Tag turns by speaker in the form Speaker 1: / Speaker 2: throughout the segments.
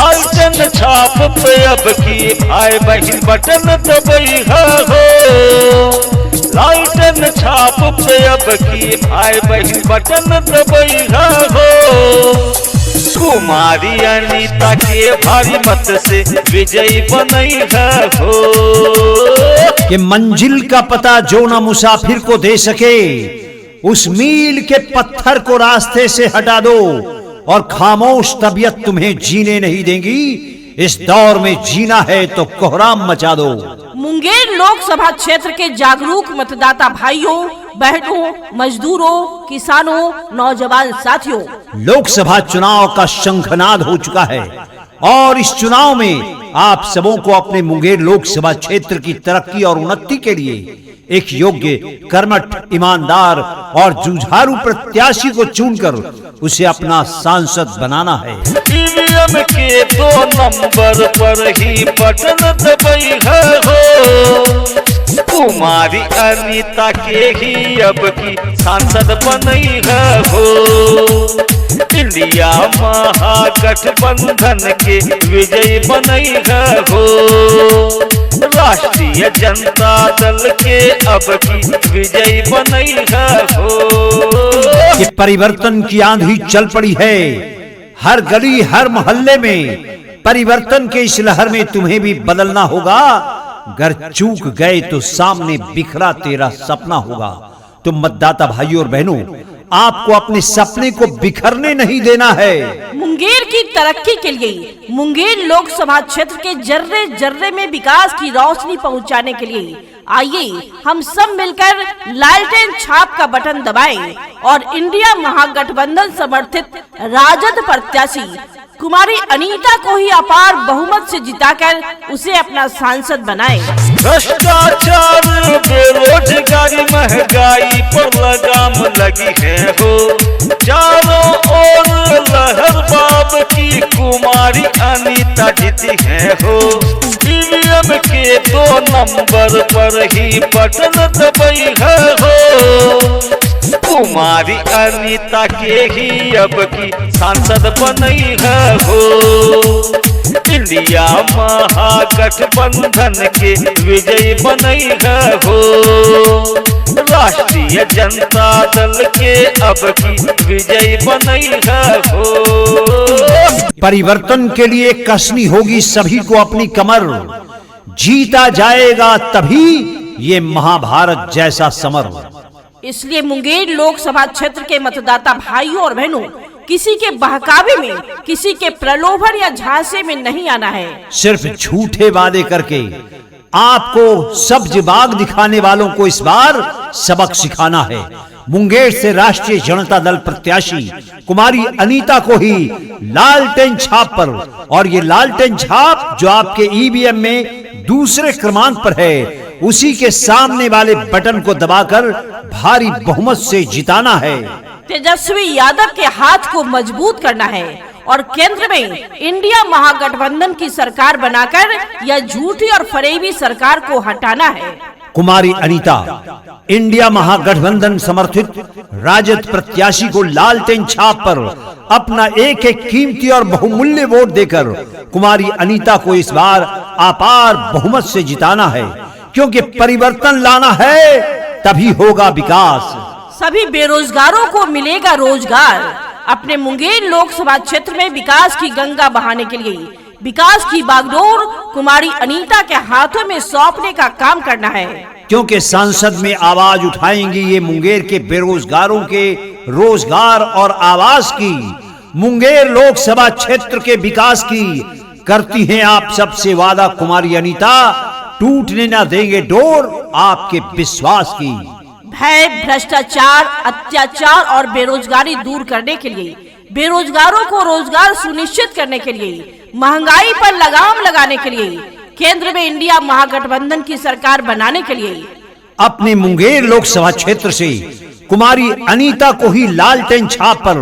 Speaker 1: लालटेन छाप पे अब की भाई बहन बटन दबैहा हो। लालटेन छाप पे अब की भाई बहन बटन दबैहा हो। कुमारी अनीता के भारी मत से विजयी बनैहा हो।
Speaker 2: कि मंजिल का पता जो ना मुसाफिर को दे सके, उस मील के पत्थर को रास्ते से हटा दो और खामोश तबीयत तुम्हें जीने नहीं देंगी। इस दौर में जीना है तो कोहराम मचा दो।
Speaker 3: मुंगेर लोकसभा क्षेत्र के जागरूक मतदाता भाइयों बहनों, मजदूरों, किसानों, नौजवान साथियों,
Speaker 2: लोकसभा चुनाव का शंखनाद हो चुका है और इस चुनाव में आप सबों को अपने मुंगेर लोकसभा क्षेत्र की तरक्की और उन्नति के लिए एक योग्य, कर्मठ, ईमानदार और जुझारू प्रत्याशी को चुनकर उसे अपना सांसद बनाना है।
Speaker 1: ईवीएम के 2 नंबर पर ही बटन दबैहा हो। कुमारी अनीता के ही अब की सांसद बनैहा हो। इंडिया महागठबंधन के विजयी बनैहा हो। राष्ट्रीय जनता दल के अब की विजयी बनैहा हो।
Speaker 2: ये परिवर्तन की आंधी चल पड़ी है। हर गली हर मोहल्ले में परिवर्तन के इस लहर में तुम्हें भी बदलना होगा। अगर चूक गए तो सामने बिखरा तेरा सपना होगा। तो मतदाता भाइयों और बहनों, आपको अपने सपने को बिखरने नहीं देना है।
Speaker 3: मुंगेर की तरक्की के लिए मुंगेर लोकसभा क्षेत्र के जर्रे जर्रे में विकास की रोशनी पहुंचाने के लिए आइए हम सब मिलकर लालटेन छाप का बटन दबाएं और इंडिया महागठबंधन समर्थित राजद प्रत्याशी कुमारी अनीता को ही अपार बहुमत से जिताकर उसे अपना सांसद बनाएं।
Speaker 1: भ्रष्टाचार, बेरोजगारी, महंगाई पर लगाम लगी है हो। चारों ओर लहर बाब की कुमारी अनीता जीती है हो। ईवीएम के 2 नंबर पर ही बटन दबैहा हो। कुमारी अनीता के ही अब की सांसद बनैहा हो। इंडिया महागठबंधन के विजयी बनैहा हो। राष्ट्रीय जनता दल के अब की विजयी बनैहा हो।
Speaker 2: परिवर्तन के लिए कसनी होगी सभी को अपनी कमर। जीता जाएगा तभी ये महाभारत जैसा समर।
Speaker 3: इसलिए मुंगेर लोकसभा क्षेत्र के मतदाता भाइयों और बहनों, किसी के बहकावे में, किसी के प्रलोभन या झांसे में नहीं आना है।
Speaker 2: सिर्फ झूठे वादे करके आपको सब्ज बाग दिखाने वालों को इस बार सबक सिखाना है। मुंगेर से राष्ट्रीय जनता दल प्रत्याशी कुमारी अनीता को ही लालटेन छाप पर, और ये लालटेन छाप जो आपके ईवीएम में दूसरे क्रमांक पर है, उसी के सामने वाले बटन को दबाकर भारी बहुमत से जिताना है।
Speaker 3: तेजस्वी यादव के हाथ को मजबूत करना है और केंद्र में इंडिया महागठबंधन की सरकार बनाकर यह झूठी और फरेबी सरकार को हटाना है।
Speaker 2: कुमारी अनीता इंडिया महागठबंधन समर्थित राजद प्रत्याशी को लालटेन छाप पर अपना एक एक कीमती और बहुमूल्य वोट देकर कुमारी अनीता को इस बार अपार बहुमत से जिताना है, क्योंकि परिवर्तन लाना है तभी होगा विकास।
Speaker 3: सभी बेरोजगारों को मिलेगा रोजगार। अपने मुंगेर लोकसभा क्षेत्र में विकास की गंगा बहाने के लिए विकास की बागडोर कुमारी अनीता के हाथों में सौंपने का काम करना है,
Speaker 2: क्योंकि संसद में आवाज उठाएंगी ये मुंगेर के बेरोजगारों के रोजगार और आवास की, मुंगेर लोकसभा क्षेत्र के विकास की। करती हैं आप सबसे वादा कुमारी अनीता, टूटने ना देंगे डोर आपके विश्वास की।
Speaker 3: भय, भ्रष्टाचार, अत्याचार और बेरोजगारी दूर करने के लिए, बेरोजगारों को रोजगार सुनिश्चित करने के लिए, महंगाई पर लगाम लगाने के लिए, केंद्र में इंडिया महागठबंधन की सरकार बनाने के लिए
Speaker 2: अपने मुंगेर लोकसभा क्षेत्र से कुमारी अनीता को ही लालटेन छाप पर,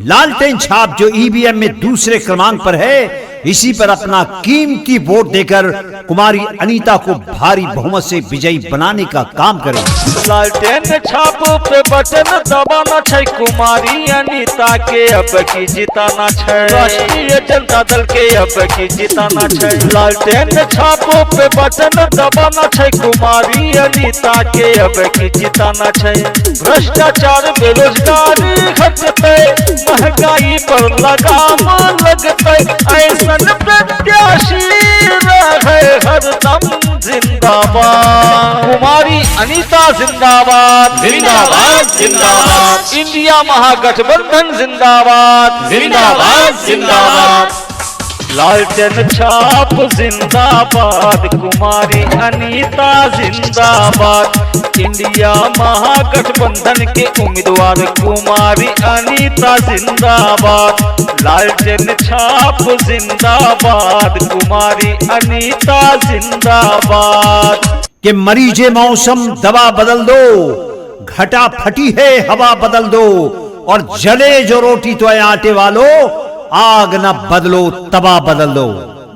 Speaker 2: लालटेन छाप जो ईवीएम में दूसरे क्रमांक पर है, इसी पर अपना कीमती वोट देकर कुमारी अनीता को भारी बहुमत से विजयी बनाने का काम करें।
Speaker 1: लालटेन छाप पे बटन दबाना छै, कुमारी अनीता के अब की जिताना छै, राष्ट्रीय जनता दल के अब की जिताना छै। लालटेन छाप पे बटन दबाना छै, कुमारी अनीता के अब की जिताना छै। भ्रष्टाचार बेरोजगारी घटते, महंगाई पर लगाम लगते, ऐसन प्रत्याशी रहे हरदम जिंदाबाद। कुमारी अनीता जिंदाबाद, जिंदाबाद जिंदाबाद। इंडिया महागठबंधन जिंदाबाद, जिंदाबाद जिंदाबाद। लालटेन छाप जिंदाबाद, कुमारी अनीता जिंदाबाद। इंडिया महागठबंधन के उम्मीदवार कुमारी अनीता जिंदाबाद। लालटेन छाप जिंदाबाद, कुमारी अनीता जिंदाबाद।
Speaker 2: कि मरीजे मौसम दवा बदल दो, घटा फटी है हवा बदल दो, और जले जो रोटी तो आटे वालों, आग न बदलो तवा बदल दो।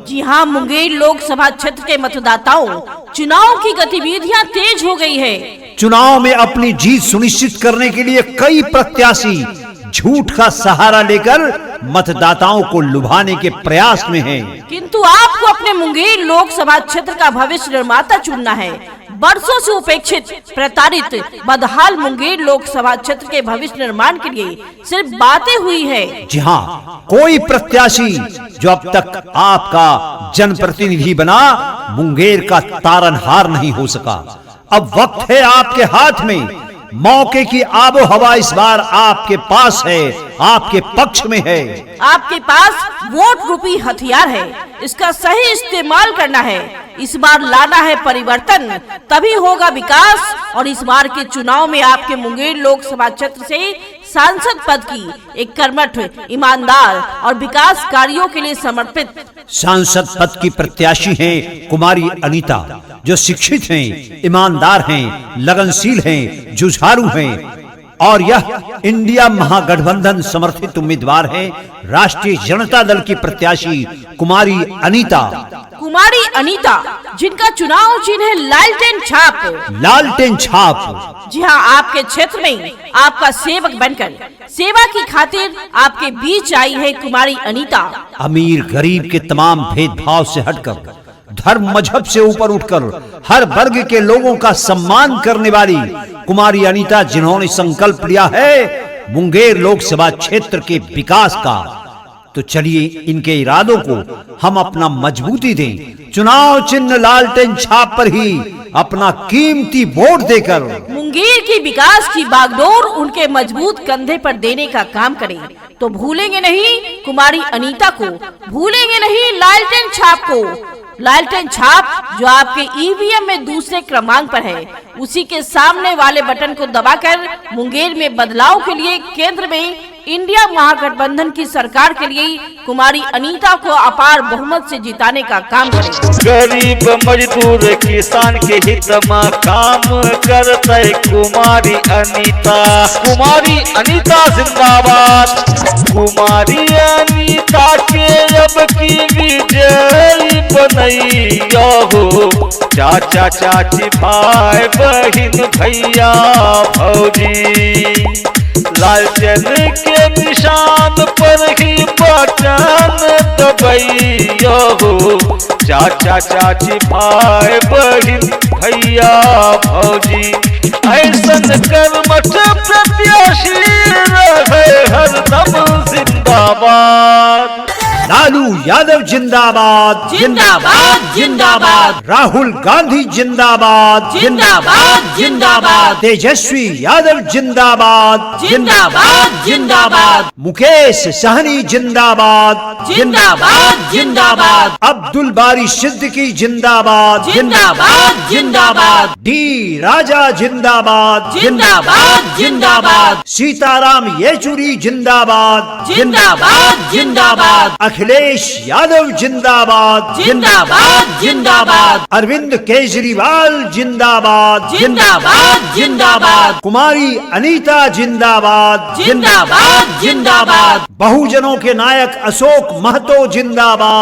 Speaker 3: जी हाँ, मुंगेर लोकसभा क्षेत्र के मतदाताओं, चुनाव की गतिविधियां तेज हो गई है।
Speaker 2: चुनाव में अपनी जीत सुनिश्चित करने के लिए कई प्रत्याशी झूठ का सहारा लेकर मतदाताओं को लुभाने के प्रयास में हैं।
Speaker 3: किंतु आपको अपने मुंगेर लोकसभा क्षेत्र का भविष्य निर्माता चुनना है। बरसों से उपेक्षित, प्रताड़ित, बदहाल मुंगेर लोकसभा क्षेत्र के भविष्य निर्माण के लिए सिर्फ बातें हुई है।
Speaker 2: जी हाँ, कोई प्रत्याशी जो अब तक आपका जनप्रतिनिधि बना, मुंगेर का तारनहार नहीं हो सका। अब वक्त है आपके हाथ में। मौके की आबो हवा इस बार आपके पास है, आपके पक्ष में है।
Speaker 3: आपके पास वोट रूपी हथियार है, इसका सही इस्तेमाल करना है। इस बार लाना है परिवर्तन, तभी होगा विकास। और इस बार के चुनाव में आपके मुंगेर लोकसभा क्षेत्र से सांसद पद की एक कर्मठ, ईमानदार और विकास कार्यों के लिए समर्पित
Speaker 2: सांसद पद की प्रत्याशी हैं कुमारी अनीता, जो शिक्षित हैं, ईमानदार हैं, लगनशील हैं, जुझारू हैं, और यह इंडिया महागठबंधन समर्थित उम्मीदवार है राष्ट्रीय जनता दल की प्रत्याशी कुमारी अनीता।
Speaker 3: कुमारी अनीता, जिनका चुनाव चिन्ह है लालटेन छाप।
Speaker 2: लालटेन छाप।
Speaker 3: जी हाँ, आपके क्षेत्र में आपका सेवक बनकर सेवा की खातिर आपके बीच आई है कुमारी अनीता।
Speaker 2: अमीर गरीब के तमाम भेदभाव से हटकर, धर्म मजहब से ऊपर उठकर हर वर्ग के लोगों का सम्मान करने वाली कुमारी अनीता, जिन्होंने संकल्प लिया है मुंगेर लोकसभा क्षेत्र के विकास का, तो चलिए इनके इरादों को हम अपना मजबूती दें। चुनाव चिन्ह लालटेन छाप पर ही अपना कीमती वोट देकर
Speaker 3: मुंगेर की विकास की बागडोर उनके मजबूत कंधे पर देने का काम करें। तो भूलेंगे नहीं कुमारी अनीता को, भूलेंगे नहीं लालटेन छाप को। लालटेन छाप जो आपके ईवीएम में दूसरे क्रमांक पर है, उसी के सामने वाले बटन को दबाकर मुंगेर में बदलाव के लिए केंद्र में इंडिया महागठबंधन की सरकार के लिए कुमारी अनीता को अपार बहुमत से जिताने का काम करें।
Speaker 1: गरीब मजदूर किसान के हित में काम करते कुमारी अनीता। कुमारी अनीता जिंदाबाद। कुमारी अनीता के अब की विजयी बनैया हो, चाचा चाची भाई बहन भैया भौजी। लालटेन के निशान पर ही बटन दबाइयो हो, चाचा चाची भाई बहन भैया भौजी। ऐसन कर्मठ प्रत्याशी रहे हरदम जिंदाबाद।
Speaker 2: लालू यादव जिंदाबाद,
Speaker 3: जिंदाबाद जिंदाबाद।
Speaker 2: राहुल गांधी जिंदाबाद,
Speaker 3: जिंदाबाद जिंदाबाद।
Speaker 2: तेजस्वी यादव जिंदाबाद,
Speaker 3: जिंदाबाद जिंदाबाद।
Speaker 2: मुकेश सहनी जिंदाबाद,
Speaker 3: जिंदाबाद जिंदाबाद।
Speaker 2: अब्दुल बारी सिद्दीकी जिंदाबाद,
Speaker 3: जिंदाबाद जिंदाबाद।
Speaker 2: डी राजा जिंदाबाद,
Speaker 3: जिंदाबाद जिंदाबाद।
Speaker 2: सीताराम येचुरी जिंदाबाद,
Speaker 3: जिंदाबाद जिंदाबाद।
Speaker 2: अखिलेश यादव जिंदाबाद,
Speaker 3: जिंदाबाद जिंदाबाद।
Speaker 2: अरविंद केजरीवाल जिंदाबाद,
Speaker 3: जिंदाबाद जिंदाबाद।
Speaker 2: कुमारी अनीता जिंदाबाद,
Speaker 3: जिंदाबाद जिंदाबाद।
Speaker 2: बहुजनों के नायक अशोक महतो जिंदाबाद।